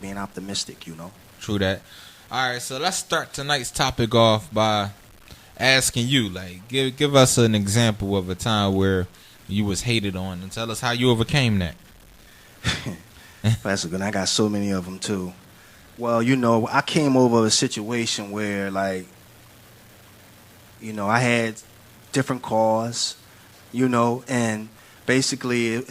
being optimistic, you know. True that. All right, so let's start tonight's topic off by asking you, like, give us an example of a time where you was hated on, and tell us how you overcame that. That's good. I got so many of them too. Well, you know, I came over a situation where, like, you know, I had different cars, you know, and basically,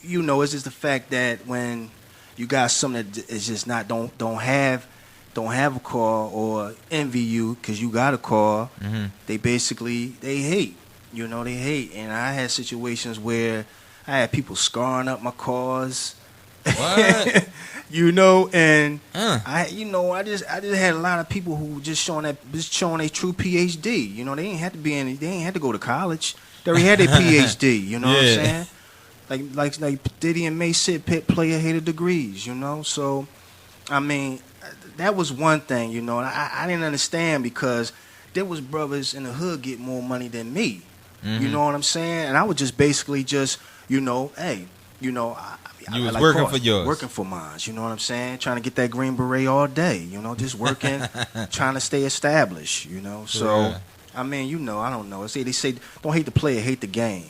you know, it's just the fact that when you got something that is just not don't have a car or envy you because you got a car, they hate. You know, they hate. And I had situations where I had people scarring up my cars. What? You know, and I just had a lot of people who just showing their true PhD. You know, they ain't had to go to college. They already had their PhD. You know what I'm saying? Like Diddy and Mace said, player hated degrees. You know, so I mean, that was one thing. You know, and I didn't understand because there was brothers in the hood get more money than me. You know what I'm saying? And I was just basically you know, hey, you know. You was like working cars, for yours. Working for mine, you know what I'm saying? Trying to get that green beret all day, you know, just working, trying to stay established, you know. So, I mean, you know, I don't know. They say don't hate the player, hate the game.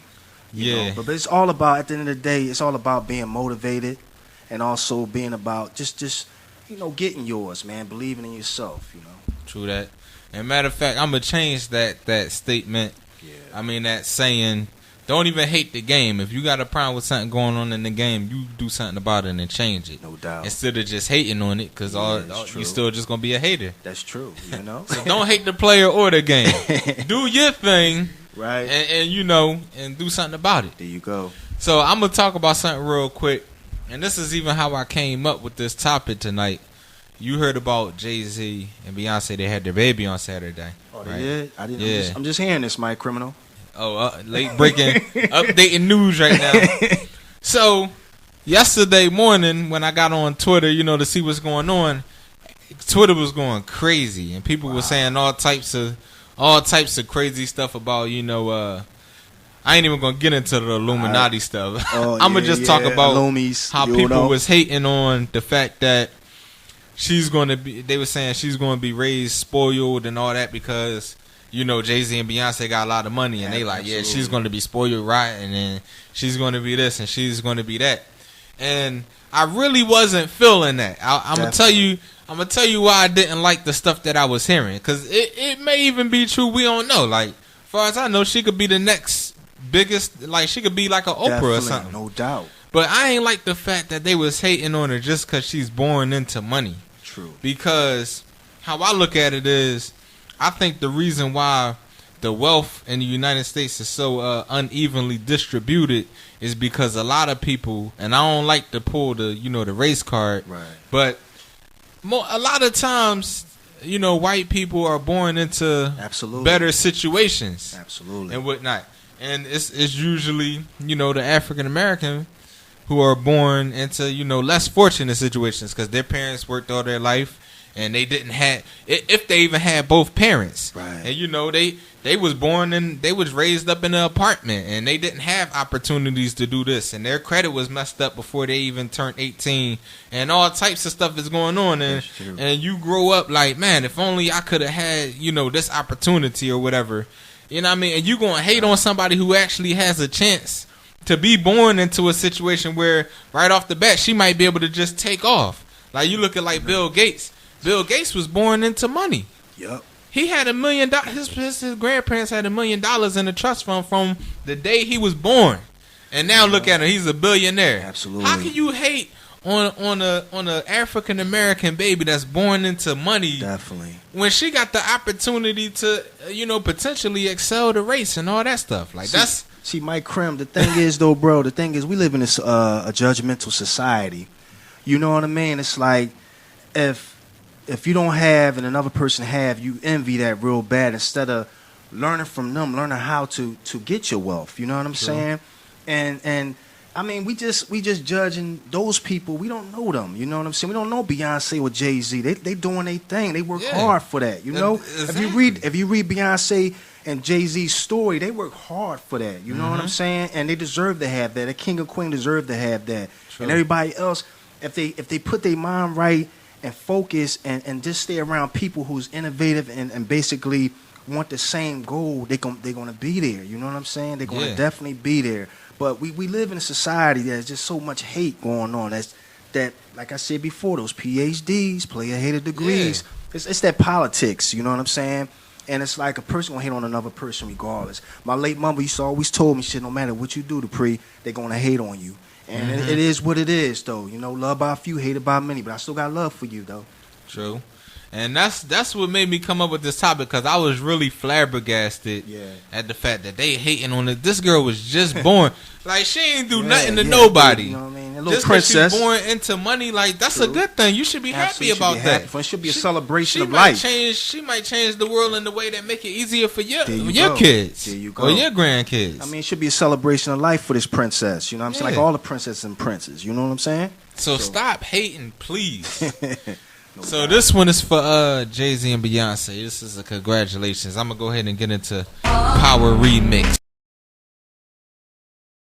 You know? But it's all about, at the end of the day, it's all about being motivated and also being about just you know, getting yours, man, believing in yourself, you know. True that. And matter of fact, I'm going to change that statement. Yeah. I mean, that saying, don't even hate the game. If you got a problem with something going on in the game, you do something about it and change it. No doubt. Instead of just hating on it, because you still just going to be a hater. That's true, you know. So don't hate the player or the game. Do your thing. Right. And you know, and do something about it. There you go. So I'm going to talk about something real quick. And this is even how I came up with this topic tonight. You heard about Jay-Z and Beyonce. They had their baby on Saturday. Oh, right? they did? I didn't. Yeah. I'm just hearing this, my criminal. Oh, late breaking, updating news right now. So, yesterday morning when I got on Twitter, you know, to see what's going on, Twitter was going crazy, and people were saying all types of crazy stuff about, you know, I ain't even gonna get into the Illuminati stuff. I'm gonna just talk about how people was hating on the fact that they were saying she's gonna be raised spoiled and all that because, you know, Jay-Z and Beyonce got a lot of money, and they like, yeah, she's going to be spoiled right, and then she's going to be this, and she's going to be that. And I really wasn't feeling that. I'm gonna tell you why I didn't like the stuff that I was hearing, because it may even be true. We don't know. Like, as far as I know, she could be the next biggest. Like, she could be like an Oprah or something. No doubt. But I ain't like the fact that they was hating on her just because she's born into money. True. Because how I look at it is, I think the reason why the wealth in the United States is so unevenly distributed is because a lot of people, and I don't like to pull the race card, right? But a lot of times, you know, white people are born into better situations, and whatnot, and it's usually, you know, the African American who are born into, you know, less fortunate situations because their parents worked all their life. And they didn't have, if they even had both parents. Right. And, you know, they was born and they was raised up in an apartment. And they didn't have opportunities to do this. And their credit was messed up before they even turned 18. And all types of stuff is going on. And you grow up like, man, if only I could have had, you know, this opportunity or whatever. You know what I mean? And you going to hate on somebody who actually has a chance to be born into a situation where right off the bat she might be able to just take off. Like, you look at like Bill Gates. Bill Gates was born into money. Yep. He had $1 million. His grandparents had $1 million in the trust fund from the day he was born, and now look at him. He's a billionaire. Absolutely. How can you hate on a African American baby that's born into money? Definitely. When she got the opportunity to, you know, potentially excel the race and all that stuff. Like, see, Mike Krim. The thing is, though, bro. The thing is, we live in this a judgmental society. You know what I mean? It's like if you don't have and another person have, you envy that real bad instead of learning from them, learning how to get your wealth. You know what I'm saying? And I mean, we just judging those people. We don't know them. You know what I'm saying? We don't know Beyonce or Jay-Z. They doing their thing. They work hard for that. You know, exactly. if you read Beyonce and Jay-Z's story, they work hard for that. You know what I'm saying? And they deserve to have that. A king or queen deserve to have that. True. And everybody else, if they put their mind right and focus and just stay around people who's innovative and basically want the same goal, they're gonna be there. You know what I'm saying? They're gonna definitely be there. But we live in a society that's just so much hate going on. That like I said before, those PhDs, player-hater degrees. Yeah. It's that politics. You know what I'm saying? And it's like a person gonna hate on another person regardless. My late mother used to always told me, shit, no matter what you do, Dupree, they're gonna hate on you. And it is what it is, though. You know, love by a few, hated by many. But I still got love for you, though. True. And that's what made me come up with this topic, because I was really flabbergasted at the fact that they hating on it. This girl was just born. Like, she ain't do nothing to nobody. You know what I mean? A little just princess. She's born into money, like, that's a good thing. You should be happy about that. It should be a celebration of life. She might change the world in the way that make it easier for your kids. There you go. Or your grandkids. I mean, it should be a celebration of life for this princess. You know what I'm saying? Like all the princesses and princes. You know what I'm saying? So stop hating, please. So this one is for Jay-Z and Beyonce. This is a congratulations. I'm going to go ahead and get into Power Remix.